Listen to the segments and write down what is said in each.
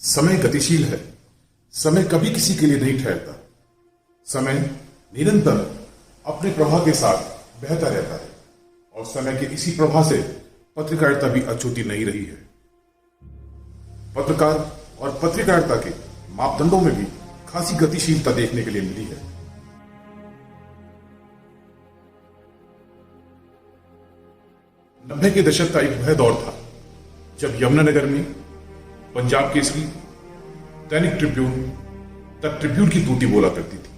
समय गतिशील है। समय कभी किसी के लिए नहीं ठहरता। समय निरंतर अपने प्रवाह के साथ बहता रहता है और समय के इसी प्रवाह से पत्रकारिता भी अछूती नहीं रही है। पत्रकार और पत्रकारिता के मापदंडों में भी खासी गतिशीलता देखने के लिए मिली है। नब्बे के दशक का एक वह दौर था जब यमुनानगर में पंजाब केसरी, दैनिक ट्रिब्यून, द ट्रिब्यून की तूती बोला करती थी।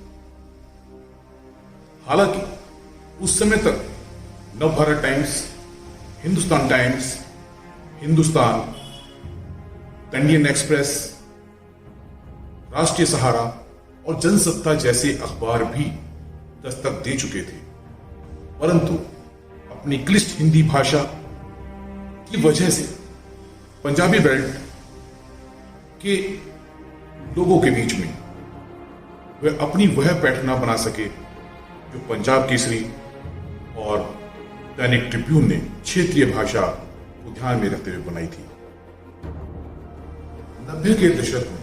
हालांकि उस समय तक Navbharat times, Hindustan times, Hindustan, the Indian express, राष्ट्रीय सहारा और जनसत्ता जैसे अखबार भी दस्तक दे चुके थे, परंतु अपनी क्लिष्ट हिंदी भाषा की वजह से पंजाबी बेल्ट के लोगों के बीच में वे अपनी वह पैठ ना बना सके जो पंजाब केसरी और दैनिक ट्रिब्यून ने क्षेत्रीय भाषा को ध्यान में रखते हुए बनाई थी। 90 के दशक में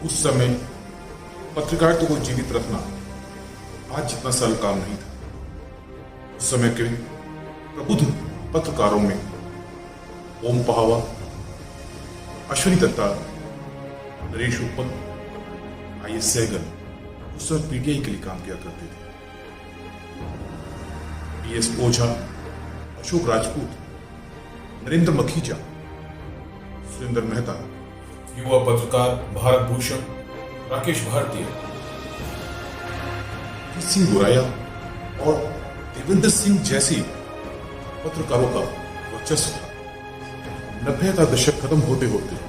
उस समय पत्रकारिता को जीवित रखना आज जितना सरल काम नहीं था। उस समय के प्रबुद्ध पत्रकारों में ओम पहावा, अश्विनी दत्ता, नरेश उपल, आई.एस. सहगल उस समय पीटीआई के लिए काम किया करते थे। डी.एस. ओझा, अशोक राजपूत, नरेंद्र मखीजा, सुरेंद्र मेहता, युवा पत्रकार भारत भूषण, राकेश भारतीय, सिंह बुराया और देवेंद्र सिंह जैसे पत्रकारों का वर्चस्व था। 90 का दशक खत्म होते होते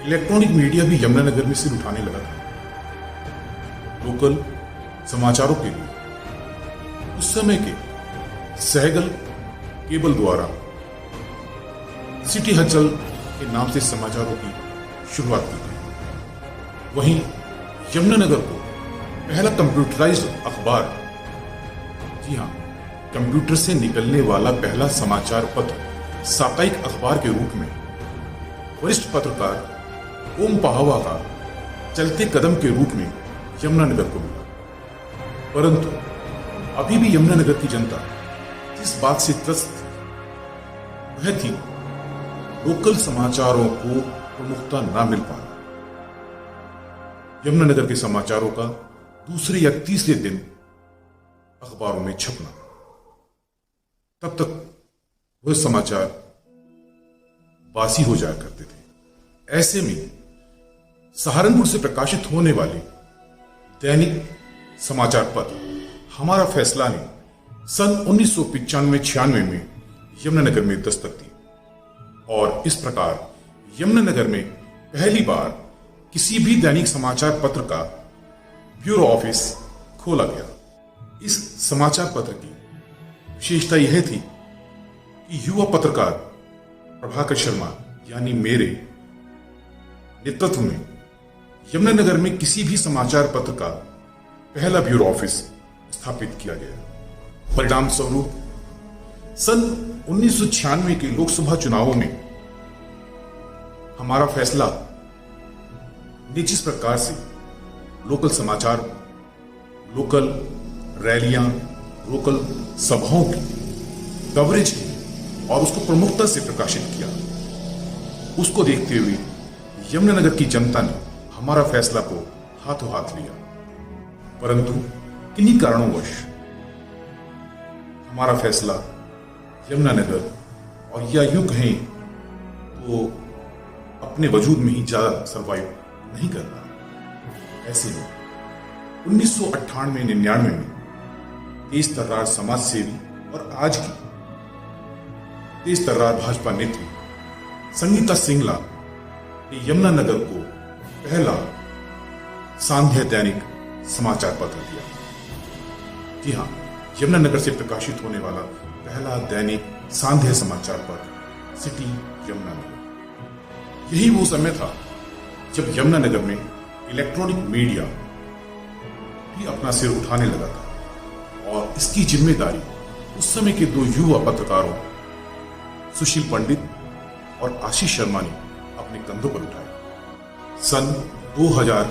इलेक्ट्रॉनिक मीडिया भी यमुनानगर में सिर उठाने लगा था। लोकल समाचारों के लिए उस समय के सहगल केबल द्वारा सिटी हलचल के नाम से समाचारों की शुरुआत की गई। वहीं यमुनानगर को पहला कंप्यूटराइज्ड अखबार, जी हां, कंप्यूटर से निकलने वाला पहला समाचार पत्र साप्ताहिक अखबार के रूप में वरिष्ठ पत्रकार ओम पहावा का चलते कदम के रूप में यमुनानगर को मिला। परंतु अभी भी यमुनानगर की जनता जिस बात से त्रस्त वह थी लोकल समाचारों को प्रमुखता ना मिल पाना। यमुनानगर के समाचारों का दूसरे या तीसरे दिन अखबारों में छपना, तब तक वह समाचार बासी हो जाया करते थे। ऐसे में सहारनपुर से प्रकाशित होने वाले दैनिक समाचार पत्र हमारा फैसला ने सन 1995-96 में यमुनानगर में दस्तक दी और इस प्रकार यमुनानगर में पहली बार किसी भी दैनिक समाचार पत्र का ब्यूरो ऑफिस खोला गया। इस समाचार पत्र की विशेषता यह थी कि युवा पत्रकार प्रभाकर शर्मा यानी मेरे नेतृत्व में यमुनानगर में किसी भी समाचार पत्र का पहला ब्यूरो ऑफिस स्थापित किया गया। परिणाम स्वरूप सन 1996 के लोकसभा चुनावों में हमारा फैसला ने जिस प्रकार से लोकल समाचार, लोकल रैलियां, लोकल सभाओं की कवरेज की और उसको प्रमुखता से प्रकाशित किया, उसको देखते हुए यमुनानगर की जनता ने हमारा फैसला को हाथों हाथ लिया। परंतु किन्हीं कारणोंवश हमारा फैसला यमुनानगर और या यूं कहें तो अपने वजूद में ही ज्यादा सर्वाइव नहीं कर रहा। ऐसे में 1998-99 में तेज तर्रार समाज सेवी और आज की तेज तर्रार भाजपा नेत्री संगीता सिंगला ने यमुनानगर को पहला सांध्य दैनिक समाचार पत्र दिया। जी हां, यमुनानगर से प्रकाशित होने वाला पहला दैनिक सांध्य समाचार पत्र सिटी यमुनानगर। यही वो समय था जब यमुनानगर में इलेक्ट्रॉनिक मीडिया भी अपना सिर उठाने लगा था और इसकी जिम्मेदारी उस समय के दो युवा पत्रकारों सुशील पंडित और आशीष शर्मा ने अपने कंधों पर उठाया। सन 2000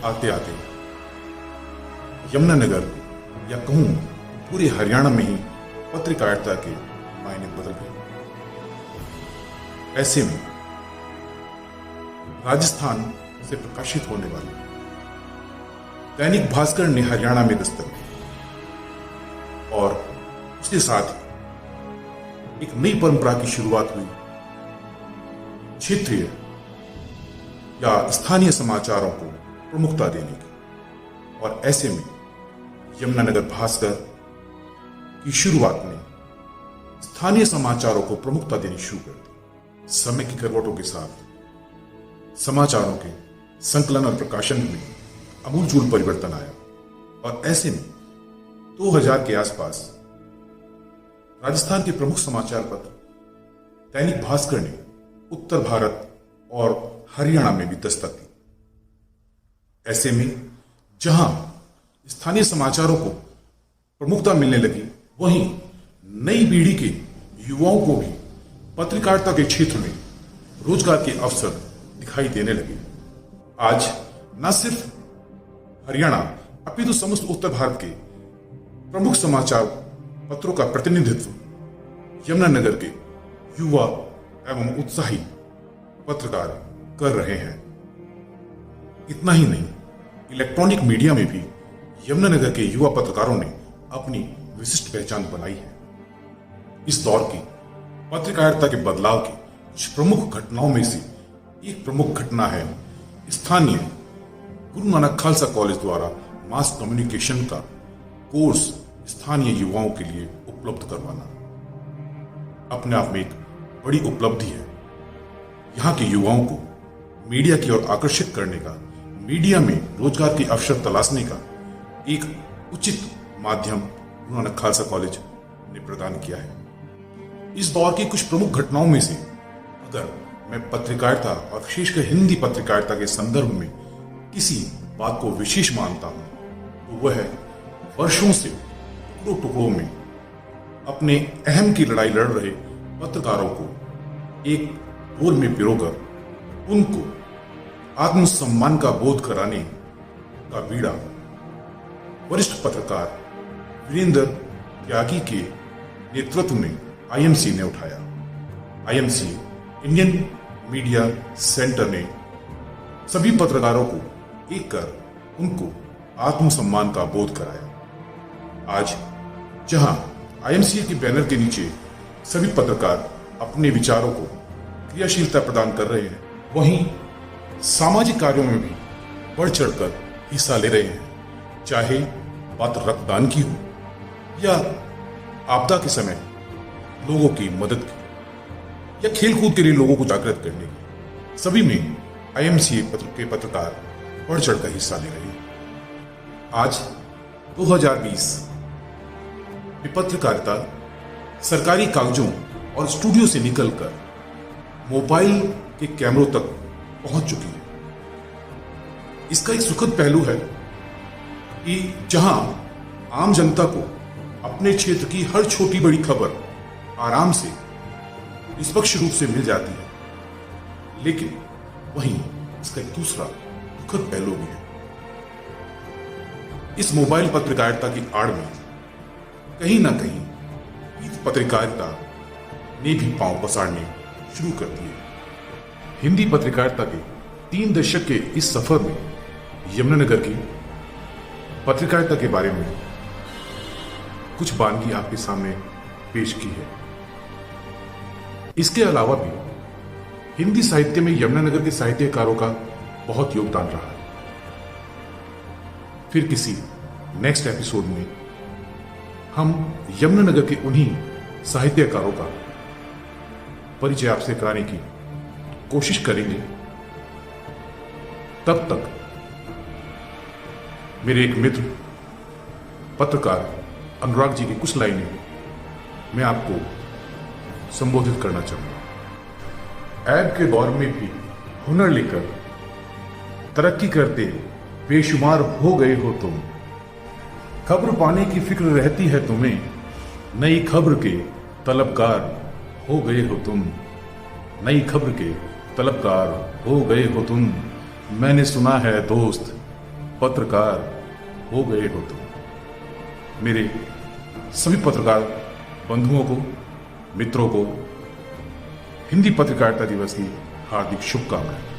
आते आते यमुनानगर या कहूं पूरे हरियाणा में ही पत्रकारिता के मायने बदल गए। ऐसे में राजस्थान से प्रकाशित होने वाले दैनिक भास्कर ने हरियाणा में दस्तक दी और उसके साथ एक नई परंपरा की शुरुआत हुई, क्षेत्रीय या स्थानीय समाचारों को प्रमुखता देने की। और ऐसे में यमुनानगर भास्कर की शुरुआत ने स्थानीय समाचारों को प्रमुखता देनी शुरू कर दी। समय की करवटों के साथ समाचारों के संकलन और प्रकाशन में आमूलचूल परिवर्तन आया और ऐसे में 2000 के आसपास राजस्थान के प्रमुख समाचार पत्र दैनिक भास्कर ने उत्तर भारत और हरियाणा में भी दस्तक दी। ऐसे में जहां स्थानीय समाचारों को प्रमुखता मिलने लगी, वहीं नई पीढ़ी के युवाओं को भी पत्रकारिता के क्षेत्र में रोजगार के अवसर दिखाई देने लगे। आज न सिर्फ हरियाणा अपितु समस्त उत्तर भारत के प्रमुख समाचार पत्रों का प्रतिनिधित्व यमुनानगर के युवा एवं उत्साही पत्रकार कर रहे हैं। इतना ही नहीं, इलेक्ट्रॉनिक मीडिया में भी यमुनानगर के युवा पत्रकारों ने अपनी विशिष्ट पहचान बनाई है। इस दौर की पत्रकारिता के बदलाव की कुछ प्रमुख घटनाओं में से एक प्रमुख घटना है स्थानीय गुरु नानक खालसा कॉलेज द्वारा मास कम्युनिकेशन का कोर्स स्थानीय युवाओं के लिए उपलब्ध करवाना। अपने आप में एक बड़ी उपलब्धि है। यहाँ के युवाओं को मीडिया की ओर आकर्षित करने का, मीडिया में रोजगार के अवसर तलाशने का एक उचित माध्यम गुरु नानक खालसा कॉलेज ने प्रदान किया है। इस दौर की कुछ प्रमुख घटनाओं में से अगर मैं पत्रकारिता और विशेषकर हिंदी पत्रकारिता के संदर्भ में किसी बात को विशेष मानता हूं, तो वह है वर्षों से टुकड़ों टुकड़ों में अपने अहम की लड़ाई लड़ रहे पत्रकारों को एक गोल में पिरोकर उनको आत्मसम्मान का बोध कराने का बीड़ा वरिष्ठ पत्रकार वीरेंद्र त्यागी के नेतृत्व में आईएमसी ने उठाया। आईएमसी इंडियन मीडिया सेंटर ने सभी पत्रकारों को एक कर उनको आत्मसम्मान का बोध कराया। आज जहां आईएमसी के बैनर के नीचे सभी पत्रकार अपने विचारों को क्रियाशीलता प्रदान कर रहे हैं, वहीं सामाजिक कार्यों में भी बढ़ चढ़कर हिस्सा ले रहे हैं। चाहे बात रक्तदान की हो या आपदा के समय लोगों की मदद की या खेलकूद के लिए लोगों को जागृत करने की, सभी में आईएमसी के पत्रकार बढ़ चढ़कर हिस्सा ले रहे हैं। आज 2020 में पत्रकारिता सरकारी कागजों और स्टूडियो से निकलकर मोबाइल के कैमरों तक पहुंच चुकी है। इसका एक सुखद पहलू है कि जहां आम जनता को अपने क्षेत्र की हर छोटी बड़ी खबर आराम से निष्पक्ष रूप से मिल जाती है, लेकिन वहीं इसका एक दूसरा दुखद पहलू भी है। इस मोबाइल पत्रकारिता की आड़ में कहीं ना कहीं पत्रकारिता ने भी पांव पसारने शुरू कर दिए। हिंदी पत्रकारिता के 3 दशक के इस सफर में यमुनानगर की पत्रकारिता के बारे में कुछ बानगी आपके सामने पेश की है। इसके अलावा भी हिंदी साहित्य में यमुनानगर के साहित्यकारों का बहुत योगदान रहा है। फिर किसी नेक्स्ट एपिसोड में हम यमुनानगर के उन्हीं साहित्यकारों का परिचय आपसे कराने की कोशिश करेंगे। तब तक मेरे एक मित्र पत्रकार अनुराग जी की कुछ लाइनें मैं आपको संबोधित करना चाहूंगा। ऐब के दौर में भी हुनर लेकर तरक्की करते बेशुमार हो गए हो तुम, खबर पाने की फिक्र रहती है तुम्हें, नई खबर के तलबगार हो गए हो तुम, नई खबर के तलबगार हो गए हो तुम। मैंने सुना है दोस्त, पत्रकार हो गए हो तुम। मेरे सभी पत्रकार बंधुओं को, मित्रों को हिंदी पत्रकारिता दिवस की हार्दिक शुभकामनाएं।